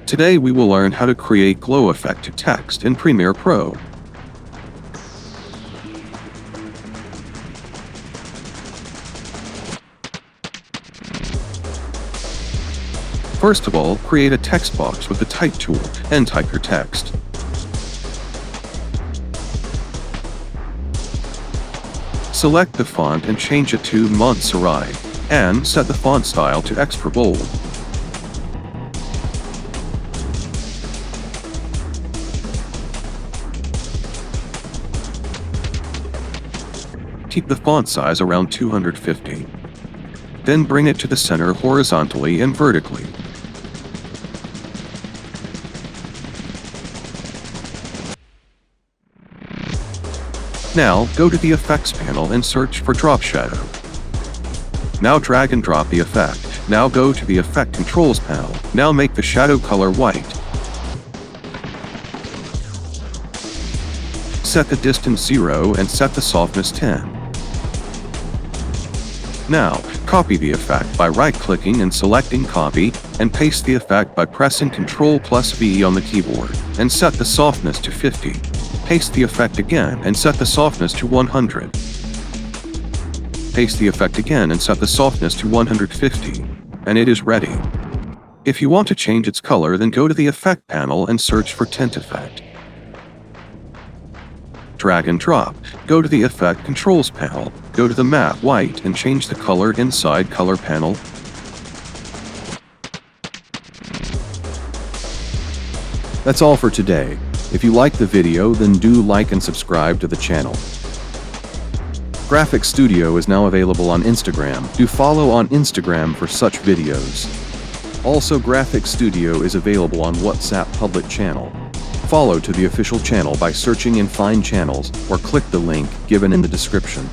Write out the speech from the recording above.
Today we will learn how to create glow effect to text in Premiere Pro. First of all, create a text box with the Type tool and type your text. Select the font and change it to Montserrat, and set the font style to extra bold. Keep the font size around 250. Then bring it to the center horizontally and vertically. Now, go to the Effects panel and search for Drop Shadow. Now drag and drop the effect. Now go to the Effect Controls panel. Now make the shadow color white. Set the distance 0 and set the softness 10. Now, copy the effect by right-clicking and selecting Copy, and paste the effect by pressing Ctrl+V on the keyboard, and set the softness to 50. Paste the effect again and set the softness to 100. Paste the effect again and set the softness to 150, and it is ready. If you want to change its color, then go to the Effect panel and search for Tint Effect. Drag and drop. Go to the Effect Controls panel, go to the Matte White and change the color inside Color panel. That's all for today. If you liked the video, then do like and subscribe to the channel. GraphiX Studio is now available on Instagram. Do follow on Instagram for such videos. Also, GraphiX Studio is available on WhatsApp public channel. Follow to the official channel by searching in Find Channels or click the link given in the description.